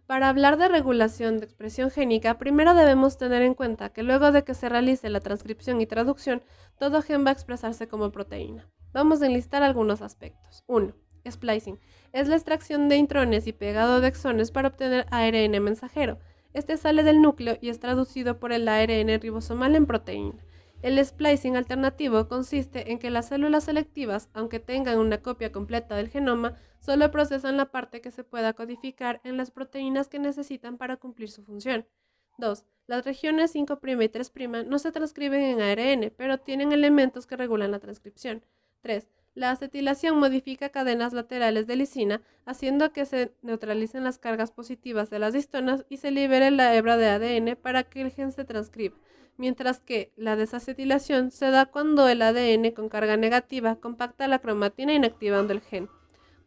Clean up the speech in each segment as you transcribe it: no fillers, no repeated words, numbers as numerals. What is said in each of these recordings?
Para hablar de regulación de expresión génica, primero debemos tener en cuenta que luego de que se realice la transcripción y traducción, todo gen va a expresarse como proteína. Vamos a enlistar algunos aspectos. 1. Splicing. Es la extracción de intrones y pegado de exones para obtener ARN mensajero. Este sale del núcleo y es traducido por el ARN ribosomal en proteína. El splicing alternativo consiste en que las células selectivas, aunque tengan una copia completa del genoma, solo procesan la parte que se pueda codificar en las proteínas que necesitan para cumplir su función. 2. Las regiones 5' y 3' no se transcriben en ARN, pero tienen elementos que regulan la transcripción. 3. La acetilación modifica cadenas laterales de lisina, haciendo que se neutralicen las cargas positivas de las histonas y se libere la hebra de ADN para que el gen se transcriba, mientras que la desacetilación se da cuando el ADN con carga negativa compacta la cromatina inactivando el gen.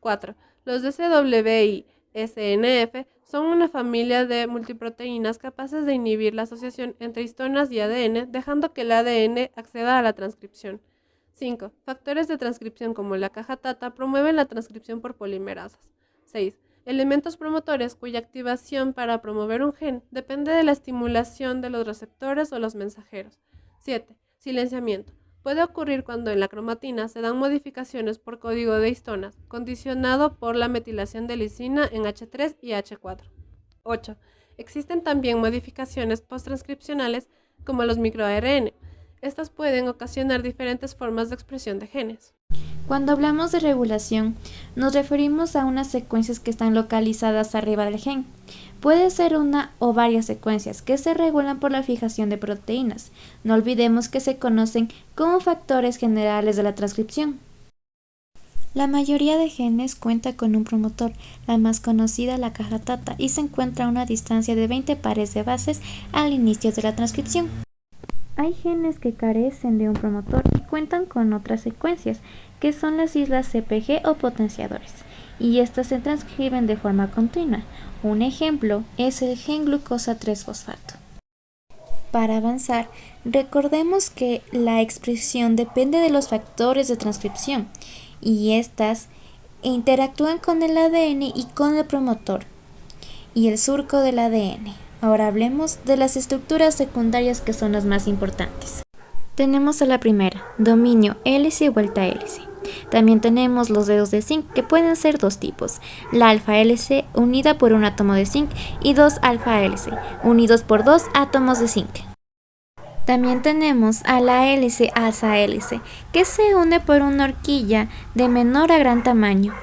4. Los DCW y SNF son una familia de multiproteínas capaces de inhibir la asociación entre histonas y ADN, dejando que el ADN acceda a la transcripción. 5. Factores de transcripción como la caja Tata promueven la transcripción por polimerasas. 6. Elementos promotores cuya activación para promover un gen depende de la estimulación de los receptores o los mensajeros. 7. Silenciamiento. Puede ocurrir cuando en la cromatina se dan modificaciones por código de histonas, condicionado por la metilación de lisina en H3 y H4. 8. Existen también modificaciones posttranscripcionales como los microARN. Estas pueden ocasionar diferentes formas de expresión de genes. Cuando hablamos de regulación, nos referimos a unas secuencias que están localizadas arriba del gen. Puede ser una o varias secuencias que se regulan por la fijación de proteínas. No olvidemos que se conocen como factores generales de la transcripción. La mayoría de genes cuenta con un promotor, la más conocida la caja Tata, y se encuentra a una distancia de 20 pares de bases al inicio de la transcripción. Hay genes que carecen de un promotor y cuentan con otras secuencias, que son las islas CPG o potenciadores, y estas se transcriben de forma continua. Un ejemplo es el gen glucosa 3-fosfato. Para avanzar, recordemos que la expresión depende de los factores de transcripción, y estas interactúan con el ADN y con el promotor y el surco del ADN. Ahora hablemos de las estructuras secundarias que son las más importantes. Tenemos a la primera, dominio hélice y vuelta hélice. También tenemos los dedos de zinc, que pueden ser dos tipos: la alfa hélice unida por un átomo de zinc y dos alfa hélice unidos por dos átomos de zinc. También tenemos a la hélice alza hélice, que se une por una horquilla de menor a gran tamaño.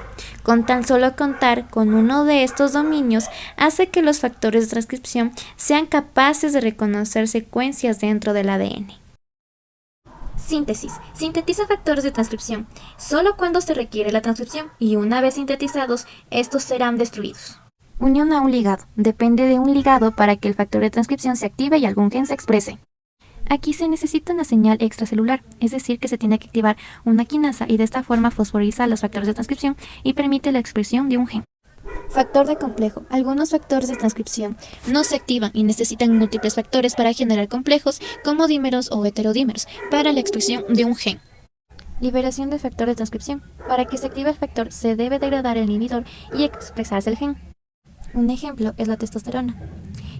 Con tan solo contar con uno de estos dominios hace que los factores de transcripción sean capaces de reconocer secuencias dentro del ADN. Síntesis. Sintetiza factores de transcripción solo cuando se requiere la transcripción, y una vez sintetizados, estos serán destruidos. Unión a un ligado. Depende de un ligado para que el factor de transcripción se active y algún gen se exprese. Aquí se necesita una señal extracelular, es decir, que se tiene que activar una quinasa y de esta forma fosforiza los factores de transcripción y permite la expresión de un gen. Factor de complejo. Algunos factores de transcripción no se activan y necesitan múltiples factores para generar complejos como dímeros o heterodímeros para la expresión de un gen. Liberación de factor de transcripción. Para que se active el factor se debe degradar el inhibidor y expresarse el gen. Un ejemplo es la testosterona,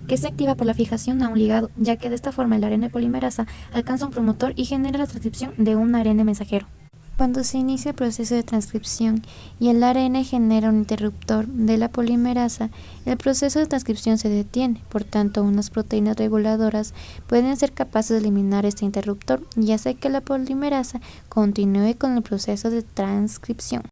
que se activa por la fijación a un ligado, ya que de esta forma el ARN polimerasa alcanza un promotor y genera la transcripción de un ARN mensajero. Cuando se inicia el proceso de transcripción y el ARN genera un interruptor de la polimerasa, el proceso de transcripción se detiene. Por tanto, unas proteínas reguladoras pueden ser capaces de eliminar este interruptor y hacer que la polimerasa continúe con el proceso de transcripción.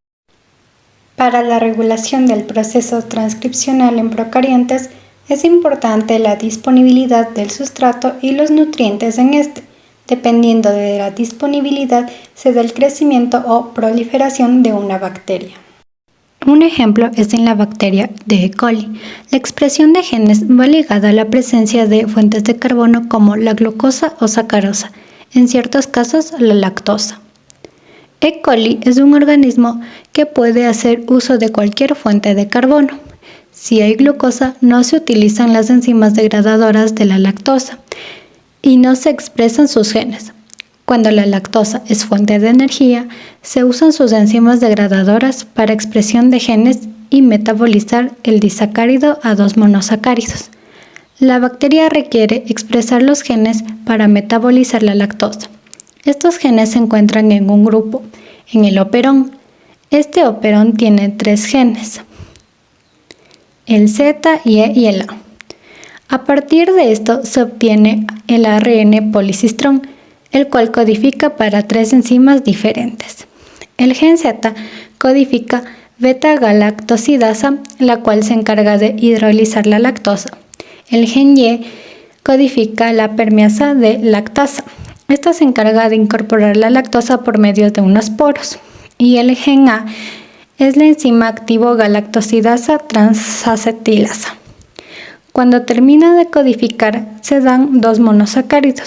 Para la regulación del proceso transcripcional en procariontes, es importante la disponibilidad del sustrato y los nutrientes en este. Dependiendo de la disponibilidad, se da el crecimiento o proliferación de una bacteria. Un ejemplo es en la bacteria de E. coli. La expresión de genes va ligada a la presencia de fuentes de carbono como la glucosa o sacarosa, en ciertos casos la lactosa. E. coli es un organismo que puede hacer uso de cualquier fuente de carbono. Si hay glucosa, no se utilizan las enzimas degradadoras de la lactosa y no se expresan sus genes. Cuando la lactosa es fuente de energía, se usan sus enzimas degradadoras para expresión de genes y metabolizar el disacárido a 2 monosacáridos. La bacteria requiere expresar los genes para metabolizar la lactosa. Estos genes se encuentran en un grupo, en el operón. Este operón tiene 3 genes, el Z, E y el A. A partir de esto se obtiene el ARN policistrón, el cual codifica para 3 enzimas diferentes. El gen Z codifica beta-galactosidasa, la cual se encarga de hidrolizar la lactosa. El gen Y codifica la permeasa de lactasa. Esta se encarga de incorporar la lactosa por medio de unos poros. Y el gen A es la enzima activo galactosidasa transacetilasa. Cuando termina de codificar, se dan 2 monosacáridos.